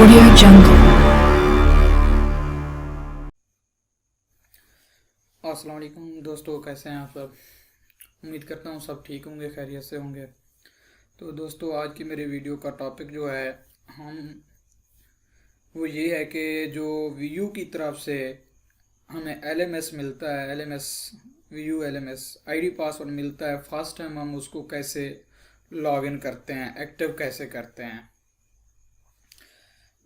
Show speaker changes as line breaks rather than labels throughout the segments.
Audio Jungle.
अस्सलाम वालेकुम दोस्तों, कैसे हैं आप सब। उम्मीद करता हूँ सब ठीक होंगे, खैरियत से होंगे। तो दोस्तों, आज की मेरी वीडियो का टॉपिक जो है वो ये है कि जो वीयू की तरफ से हमें एलएमएस मिलता है, LMS Vu LMS ID password मिलता है, फर्स्ट टाइम हम उसको कैसे लॉग इन करते हैं, एक्टिव कैसे करते हैं।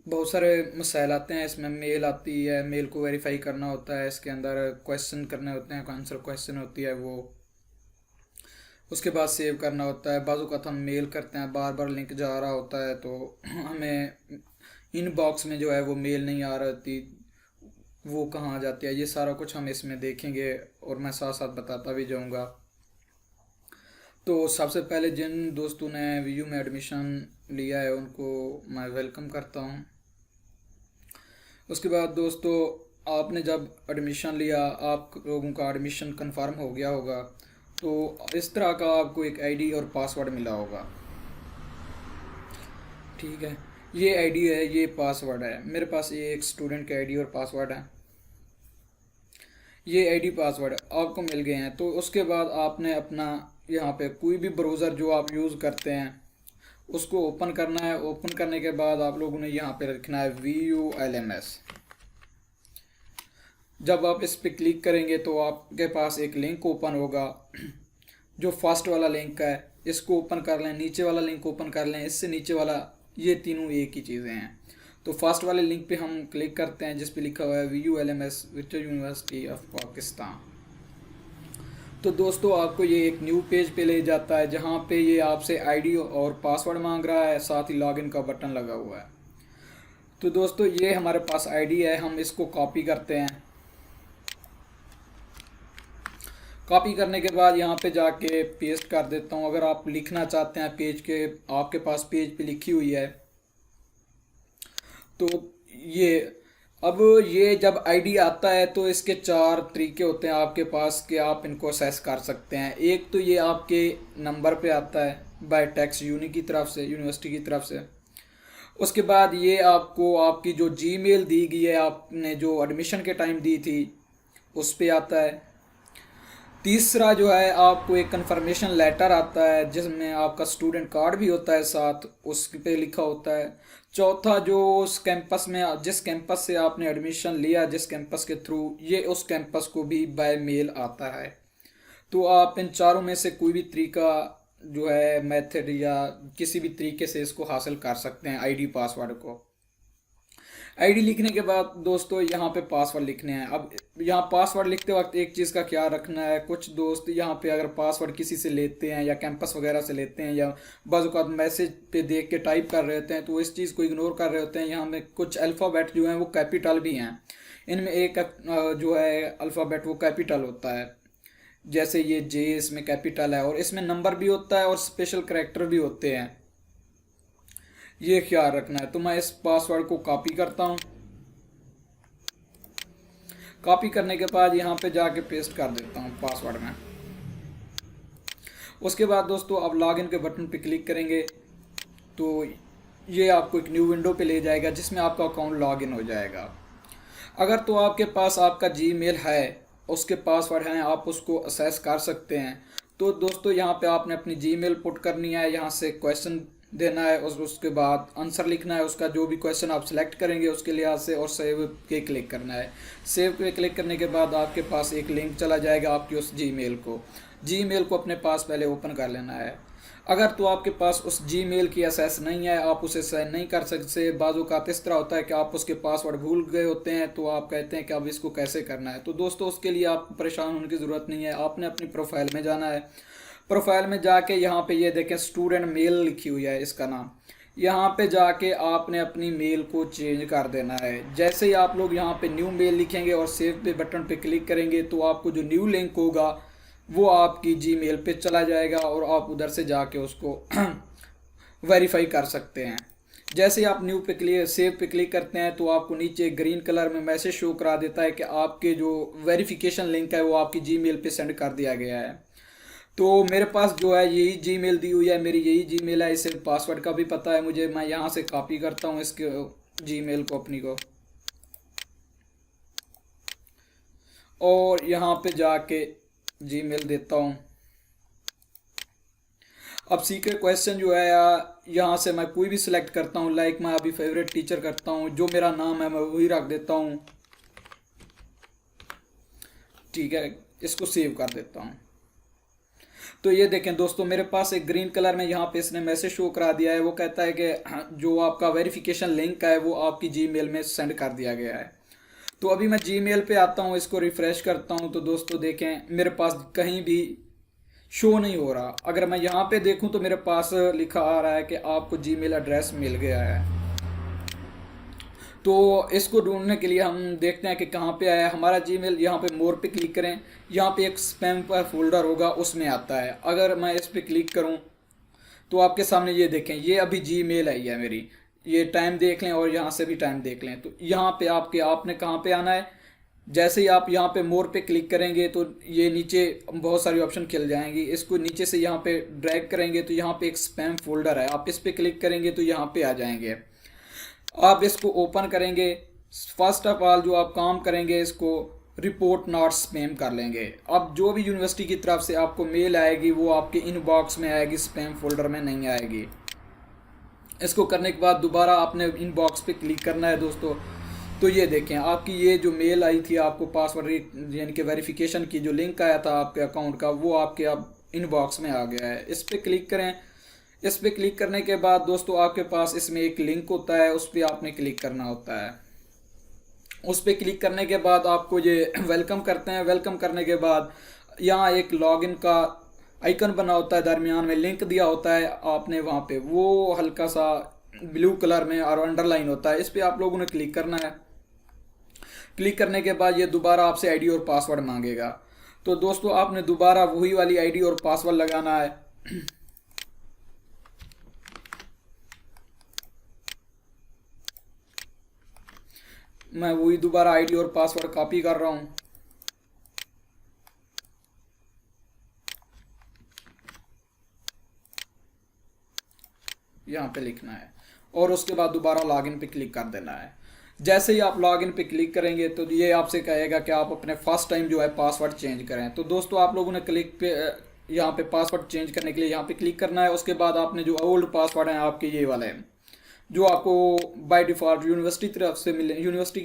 बहुत सारे मसाइल आते हैं इसमें। मेल आती है, मेल को वेरीफाई करना होता है, इसके अंदर क्वेश्चन करने होते हैं, आंसर क्वेश्चन होती है वो, उसके बाद सेव करना होता है। बाजू का हम मेल करते हैं, बार बार लिंक जा रहा होता है तो हमें इनबॉक्स में जो है वो मेल नहीं आ रही, वो कहाँ आ जाती है। ये सारा कुछ हम इसमें देखेंगे और मैं साथ साथ बताता भी जाऊँगा। तो सबसे पहले जिन दोस्तों ने वीयू में एडमिशन लिया है उनको मैं वेलकम करता हूँ। उसके बाद दोस्तों, आपने जब एडमिशन लिया, आप लोगों का एडमिशन कंफर्म हो गया होगा, तो इस तरह का आपको एक आईडी और पासवर्ड मिला होगा। ठीक है, ये आईडी है, ये पासवर्ड है। मेरे पास ये एक स्टूडेंट का आईडी और पासवर्ड है। ये आईडी पासवर्ड आपको मिल गए हैं। तो उसके बाद आपने अपना यहाँ पे कोई भी ब्राउज़र जो आप यूज़ करते हैं उसको ओपन करना है। ओपन करने के बाद आप लोगों ने यहाँ पे लिखना है VULMS। जब आप इस पर क्लिक करेंगे तो आपके पास एक लिंक ओपन होगा। जो फर्स्ट वाला लिंक है इसको ओपन कर लें, नीचे वाला लिंक ओपन कर लें, इससे नीचे वाला, ये तीनों एक ही चीज़ें हैं। तो फर्स्ट वाले लिंक पे हम क्लिक करते हैं जिस पे लिखा हुआ है VULMS Victoria university of Pakistan. तो दोस्तों, आपको ये एक न्यू पेज पे ले जाता है जहाँ पे ये आपसे आईडी और पासवर्ड मांग रहा है, साथ ही लॉगिन का बटन लगा हुआ है। तो दोस्तों, ये हमारे पास आईडी है, हम इसको कॉपी करते हैं। कॉपी करने के बाद यहाँ पे जाके पेस्ट कर देता हूँ। अगर आप लिखना चाहते हैं पेज के, आपके पास पेज पे लिखी हुई है तो ये, अब ये जब आईडी आता है तो इसके चार तरीके होते हैं आपके पास कि आप इनको असेस कर सकते हैं। एक तो ये आपके नंबर पे आता है बाय टैक्स यूनी की तरफ से, यूनिवर्सिटी की तरफ से। उसके बाद ये आपको आपकी जो जीमेल दी गई है, आपने जो एडमिशन के टाइम दी थी, उस पे आता है। तीसरा जो है आपको एक कंफर्मेशन लेटर आता है जिसमें आपका स्टूडेंट कार्ड भी होता है साथ, उस पे लिखा होता है। चौथा, जो उस कैंपस में, जिस कैंपस से आपने एडमिशन लिया, जिस कैंपस के थ्रू, ये उस कैंपस को भी बाय मेल आता है। तो आप इन चारों में से कोई भी तरीका जो है, मेथड या किसी भी तरीके से इसको हासिल कर सकते हैं आईडी पासवर्ड को। आईडी लिखने के बाद दोस्तों यहाँ पे पासवर्ड लिखने हैं। अब यहाँ पासवर्ड लिखते वक्त एक चीज़ का ख्याल रखना है। कुछ दोस्त यहाँ पे अगर पासवर्ड किसी से लेते हैं या कैंपस वगैरह से लेते हैं या बाज़ मैसेज पे देख के टाइप कर रहे होते हैं, तो वो इस चीज़ को इग्नोर कर रहे होते हैं। यहाँ में कुछ अल्फ़ाबेट जो हैं वो कैपिटल भी हैं। इनमें एक जो है अल्फ़ाबेट वो कैपिटल होता है, जैसे ये जे इसमें कैपिटल है, और इसमें नंबर भी होता है और स्पेशल करैक्टर भी होते हैं। ये ख्याल रखना है। तो मैं इस पासवर्ड को कॉपी करता हूँ। कॉपी करने के बाद यहाँ पे जाके पेस्ट कर देता हूँ पासवर्ड में। उसके बाद दोस्तों, आप लॉगिन के बटन पे क्लिक करेंगे तो ये आपको एक न्यू विंडो पे ले जाएगा जिसमें आपका अकाउंट लॉगिन हो जाएगा। अगर तो आपके पास आपका जीमेल है, उसके पासवर्ड हैं, आप उसको असेस कर सकते हैं। तो दोस्तों, यहाँ पे आपने अपनी जीमेल पुट करनी है, यहाँ से क्वेश्चन देना है, उसके बाद आंसर लिखना है उसका, जो भी क्वेश्चन आप सिलेक्ट करेंगे उसके लिहाज से, और सेव पे क्लिक करना है। सेव पे क्लिक करने के बाद आपके पास एक लिंक चला जाएगा आपकी उस जीमेल को अपने पास पहले ओपन कर लेना है। अगर तो आपके पास उस जीमेल की एक्सेस नहीं है, आप उसे साइन नहीं कर सकते, बाजू का इस तरह होता है कि आप उसके पासवर्ड भूल गए होते हैं, तो आप कहते हैं कि अब इसको कैसे करना है। तो दोस्तों, उसके लिए आपको परेशान होने की ज़रूरत नहीं है। आपने अपनी प्रोफाइल में जाना है। प्रोफाइल में जाके यहाँ पे ये देखें स्टूडेंट मेल लिखी हुई है इसका नाम, यहाँ पे जाके आपने अपनी मेल को चेंज कर देना है। जैसे ही आप लोग यहाँ पे न्यू मेल लिखेंगे और सेव पे बटन पे क्लिक करेंगे तो आपको जो न्यू लिंक होगा वो आपकी जीमेल पे चला जाएगा और आप उधर से जाके उसको वेरीफाई कर सकते हैं। जैसे ही आप न्यू पे क्लिक, सेव पे क्लिक करते हैं तो आपको नीचे ग्रीन कलर में मैसेज शो करा देता है कि आपके जो वेरिफिकेशन लिंक है वो आपकी जीमेल पे सेंड कर दिया गया है। तो मेरे पास जो है यही जीमेल दी हुई है, मेरी यही जीमेल है, इसे पासवर्ड का भी पता है मुझे। मैं यहाँ से कॉपी करता हूँ इसके जीमेल को अपनी को, और यहाँ पे जाके जीमेल देता हूँ। अब सीक्रेट क्वेश्चन जो है यहाँ से मैं कोई भी सिलेक्ट करता हूँ, लाइक मैं अभी फेवरेट टीचर करता हूँ, जो मेरा नाम है मैं वही रख देता हूँ। ठीक है, इसको सेव कर देता हूँ। तो ये देखें दोस्तों, मेरे पास एक ग्रीन कलर में यहाँ पे इसने मैसेज शो करा दिया है। वो कहता है कि जो आपका वेरिफिकेशन लिंक है वो आपकी जीमेल में सेंड कर दिया गया है। तो अभी मैं जीमेल पे आता हूँ, इसको रिफ्रेश करता हूँ, तो दोस्तों देखें मेरे पास कहीं भी शो नहीं हो रहा। अगर मैं यहाँ पे देखूँ तो मेरे पास लिखा आ रहा है कि आपको जीमेल एड्रेस मिल गया है। तो इसको ढूंढने के लिए हम देखते हैं कि कहाँ पे आया है हमारा जीमेल। यहाँ पे मोर पे क्लिक करें, यहाँ पे एक स्पैम का फोल्डर होगा, उसमें आता है। अगर मैं इस पे क्लिक करूँ तो आपके सामने ये देखें, ये अभी जीमेल आई है मेरी। ये टाइम देख लें और यहाँ से भी टाइम देख लें। तो यहाँ पे आपने कहाँ पे आना है, जैसे ही आप यहाँ पे मोर पे क्लिक करेंगे तो ये नीचे बहुत सारी ऑप्शन खिल जाएंगी। इसको नीचे से यहाँ पे ड्रैग करेंगे तो यहाँ पे एक स्पैम फोल्डर है, आप इस पे क्लिक करेंगे तो यहाँ पे आ जाएंगे। आप इसको ओपन करेंगे, फर्स्ट ऑफ ऑल जो आप काम करेंगे इसको रिपोर्ट नॉट स्पैम कर लेंगे। अब जो भी यूनिवर्सिटी की तरफ से आपको मेल आएगी वो आपके इनबॉक्स में आएगी, स्पैम फोल्डर में नहीं आएगी। इसको करने के बाद दोबारा आपने इनबॉक्स पे क्लिक करना है दोस्तों। तो ये देखें आपकी ये जो मेल आई थी आपको पासवर्ड यानी कि वेरिफिकेशन की जो लिंक आया था आपके अकाउंट का, वो आपके अब इनबॉक्स में आ गया है। इस पर क्लिक करें। इस पर क्लिक करने के बाद दोस्तों आपके पास इसमें एक लिंक होता है, उस पर आपने क्लिक करना होता है। उस पर क्लिक करने के बाद आपको ये वेलकम करते हैं। वेलकम करने के बाद यहाँ एक लॉगिन का आइकन बना होता है, दरमियान में लिंक दिया होता है आपने, वहाँ पे वो हल्का सा ब्लू कलर में और अंडरलाइन होता है, इस पर आप लोगों ने क्लिक करना है। क्लिक करने के बाद ये दोबारा आपसे आईडी और पासवर्ड मांगेगा। तो दोस्तों आपने दोबारा वही वाली आईडी और पासवर्ड लगाना है। मैं वही दोबारा आईडी और पासवर्ड कॉपी कर रहा हूँ। यहाँ पे लिखना है और उसके बाद दोबारा लॉगिन पे क्लिक कर देना है। जैसे ही आप लॉगिन पे क्लिक करेंगे तो ये आपसे कहेगा कि आप अपने फर्स्ट टाइम जो है पासवर्ड चेंज करें। तो दोस्तों आप लोगों ने क्लिक पे यहाँ पे पासवर्ड चेंज करने के लिए यहाँ पे क्लिक करना है। उसके बाद आपने जो ओल्ड पासवर्ड हैं आपके ये वाले हैं जो आपको बाय डिफ़ॉल्ट यूनिवर्सिटी की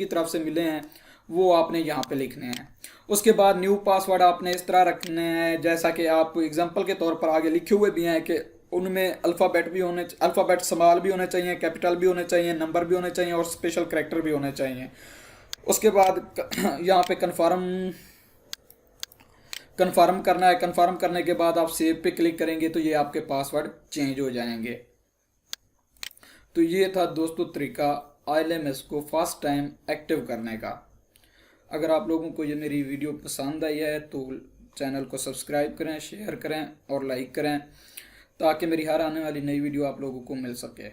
तरफ से मिले हैं, वो आपने यहाँ पे लिखने हैं। उसके बाद न्यू पासवर्ड आपने इस तरह रखने हैं जैसा कि आप एग्जांपल के तौर पर आगे लिखे हुए भी हैं कि उनमें अल्फ़ाबेट स्मॉल भी होने चाहिए, कैपिटल भी होने चाहिए, नंबर भी होने चाहिए और स्पेशल करैक्टर भी होने चाहिए। उसके बाद यहाँ पे कन्फर्म करना है। कन्फर्म करने के बाद आप सेव पे क्लिक करेंगे तो ये आपके पासवर्ड चेंज हो जाएंगे। तो ये था दोस्तों तरीका ILMS को फर्स्ट टाइम एक्टिव करने का। अगर आप लोगों को ये मेरी वीडियो पसंद आई है तो चैनल को सब्सक्राइब करें, शेयर करें और लाइक करें ताकि मेरी हर आने वाली नई वीडियो आप लोगों को मिल सके।